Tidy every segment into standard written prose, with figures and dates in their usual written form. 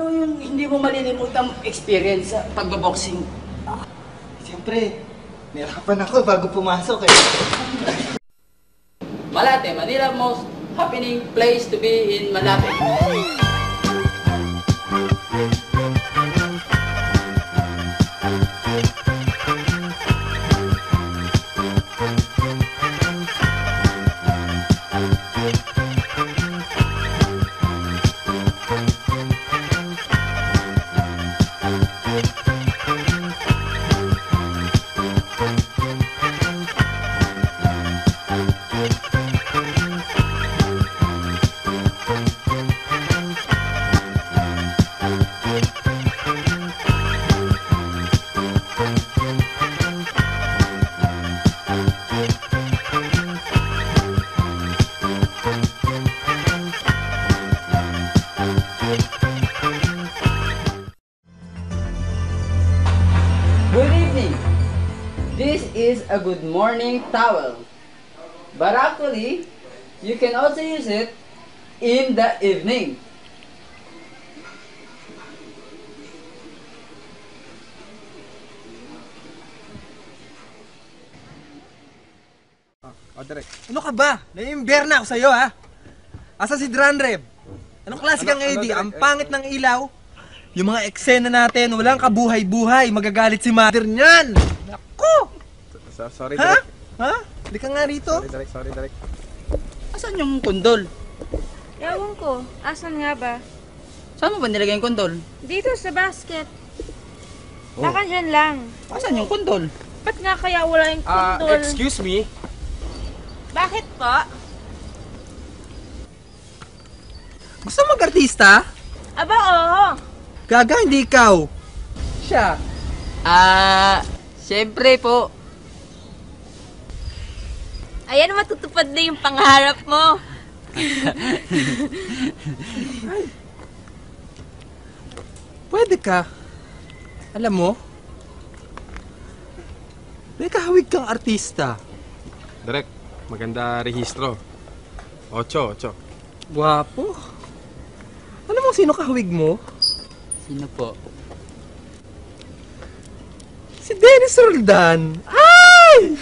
Ano yung hindi mo malilimutang experience sa pagbaboxing? Siyempre, nirapan ako bago pumasok eh. Malate, Manila most happening place to be in Malate. Good evening. This is a good morning towel. But actually, you can also use it in the evening. O, direct. Ano ka ba? Naiimber na ako sa'yo, ha? Asa si Dranreb? Anong klase kang AD? Ang pangit ng ilaw. Yung mga eksena natin, walang kabuhay-buhay. Magagalit si mother niyan. Naku! Sorry, Ha? Direk. Ha? Hindi ka nga rito. Sorry, Direk. Asan yung kondol? Ewan ko, asan nga ba? Saan mo ba nilagay yung kondol? Dito sa basket. Baka dyan lang. Asan yung kondol? Ba't nga kaya wala yung kundol? Excuse me? Bakit po? Gusto mag-artista? Aba, oo. Gaga, hindi ikaw. Siya. Siyempre po. Ayan, matutupad na yung pangarap mo. Pwede ka. Alam mo, may kahawig kang artista. Direk, maganda rehistro. 8. Guwapo. Alam mo sino kahawig mo? Sino po? Si Dennis Roldan. Ay!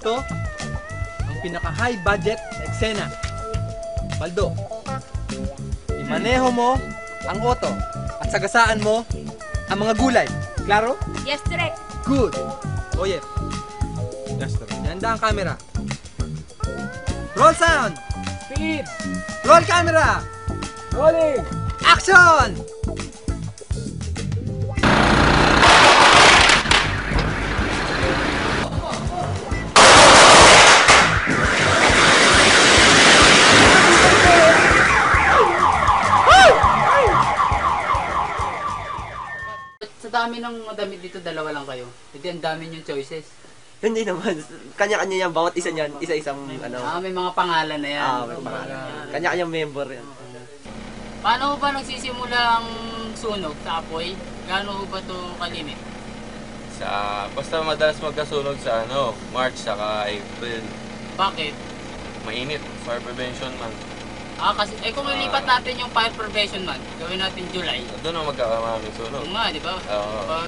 Ito, ang pinaka-high budget na eksena. Baldo, imaneho mo ang auto at sagasaan mo ang mga gulay. Klaro? Yes, direct. Good. Oye, Yes, Direk. ihanda ang camera. Roll sound! Speed! Roll camera! Rolling! Action! Sa dami ng damit dito, dalawa lang kayo. Hindi, ang dami yung choices. Hindi naman. Kanya-kanya yan. Bawat isa niyan, isa-isang ano. May mga pangalan na yan. May pangalan. Kanya-kanyang member yan. Paano ba nagsisimula ang sunog sa apoy? Gaano ba ito kalimit? Basta madalas magkasunog sa March saka April. Bakit? Mainit, fire prevention month. Kasi kung ilipat natin yung fire prevention month, gawin natin July. Doon ang magkakaraming sunog. Oo nga, di ba? Oo.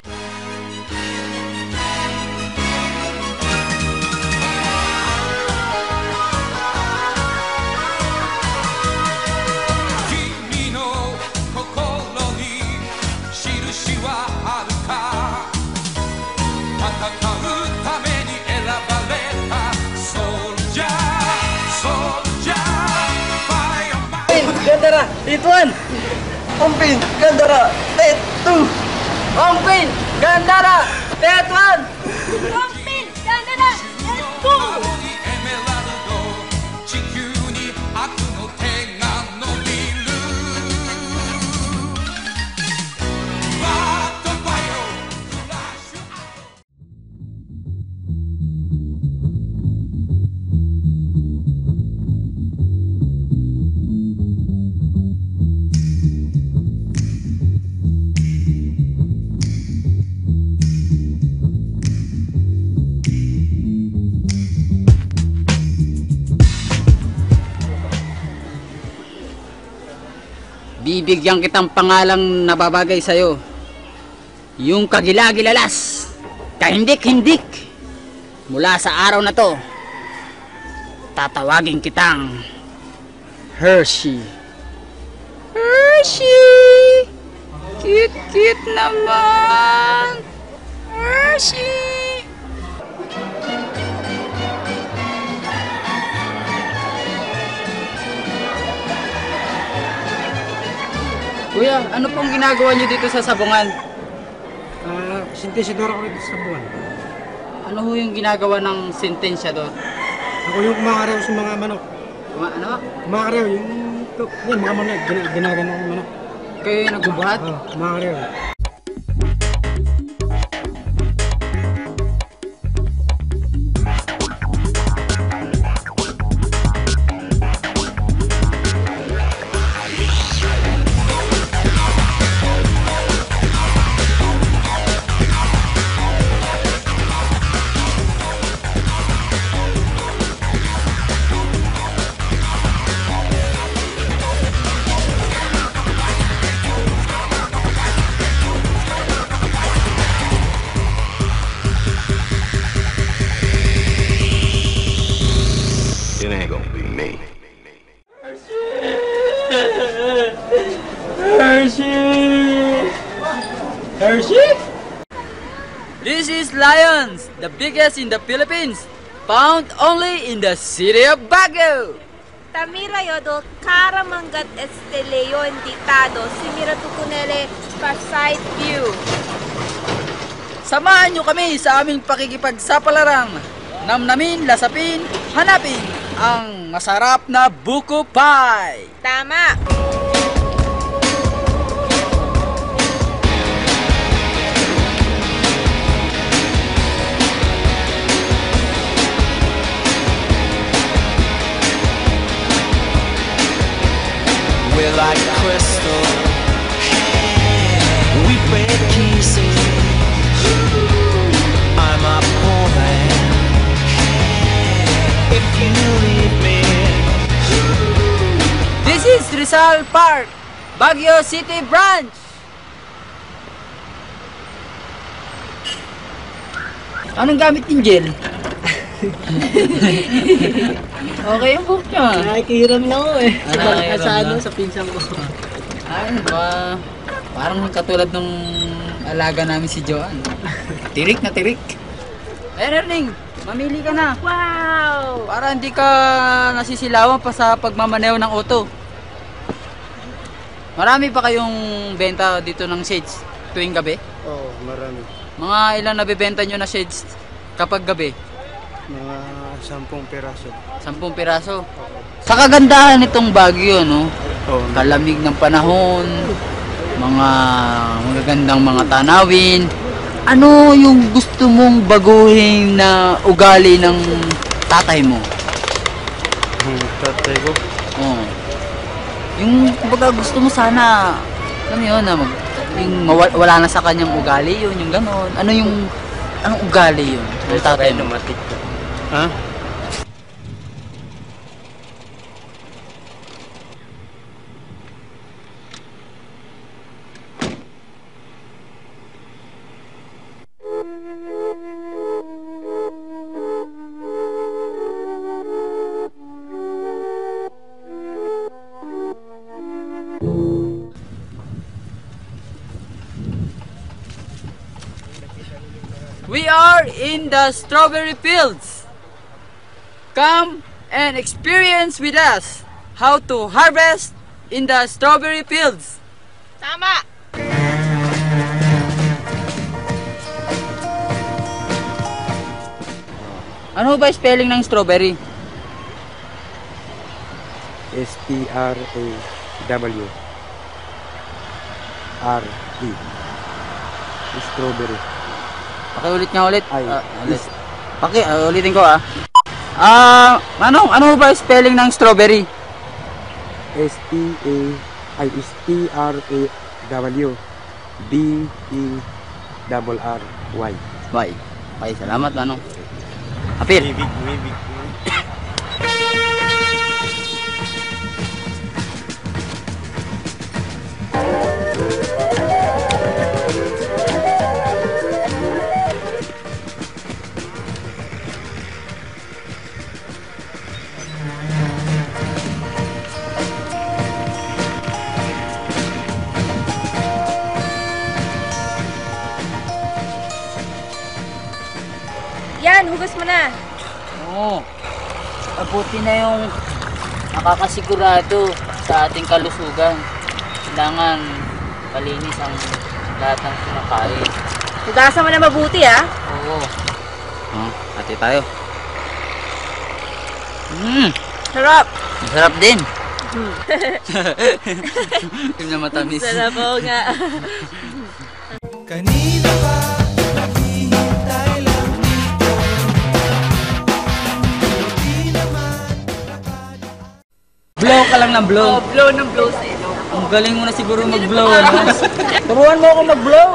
Gandara, hit 1! Ompin, Gandara, Tet 2! Ompin, Gandara, Tet 1! Ompin, Gandara, let's go! Bibigyan kitang pangalang nababagay sa'yo. Yung kagilagilalas, kahindik-hindik. Mula sa araw na to, tatawagin kitang Hershey. Hershey! Cute-cute naman! Hershey! Kuya, ano pong ginagawa niyo dito sa sabungan? Sintesidor ako rito sa buwan. Ano ho yung ginagawa ng sentensyador? Ako yung kumakarew sa mga manok. Ano? Kumakarew, yung mga manok, ginagano ng manok. Kayo yung nagbubuhat? Kumakarew. It ain't gonna be me. Hershey? This is Lions, the biggest in the Philippines, found only in the city of Baguio. Tamira yodo, Karamangat Esteleon Ditado, Simiratukunele, Pasay View. Samahan nyo kami sa aming pakikipagsapalaran. Namnamin, lasapin, hanapin ang masarap na buko pie. Tama! We're like crystal. We break kisses. I'm a poor man. If you leave me, This is Rizal Park, Baguio City Branch. Anong gamit yung gel? Okay yung book niya. Nakikihiram lang ako eh. Nakikihiram Sa pinsang ko. Ay, ba? Parang katulad nung alaga namin si Joanne. Tirik na tirik. Erning, mamili ka na. Wow! Para hindi ka nasisilawan pa sa pagmamaneho ng auto. Marami pa kayong benta dito ng shades tuwing gabi? Oo, marami. Mga ilan nabibenta nyo na shades kapag gabi? Mga 10 piraso. 10 piraso. Sa kagandahan nitong Baguio, no? Oo. Kalamig ng panahon, mga magagandang mga tanawin. Ano yung gusto mong baguhin na ugali ng tatay mo? Tatay ko. Oh. Yung kumbaga gusto mo sana, alam mo yun, na wala na sa kanyang ugali yun, yung gano'n. Ano yung, anong ugali yun? Ng tatay mo? Ha? We are in the strawberry fields. Come and experience with us how to harvest in the strawberry fields. Tama! Ano ba spelling ng strawberry? S-T-R-A-W-R-E. Strawberry. Pakiulit nga ulit. Ay, Ulit. Ulitin ko ano ba spelling ng strawberry? S-T-A-W-B-E-R-R-Y. Bye. Okay, salamat Manong. Apir. Yan, hugas mo na. Oo. Mabuti na yung nakakasigurado sa ating kalusugan. Kailangan palinis ang lahat ng kinakain. Hugasan mo na mabuti, ha? Oo. Ate tayo. Sarap. Masarap din. Yung na matamis. Sarap po nga. Kanina ba naghihintay lang dito? Hindi naman Blow ka lang ng blow. Blow ng blow sa ilo. Ang galing mo na siguro mag-blow, ano? Turuan mo ako mag-blow.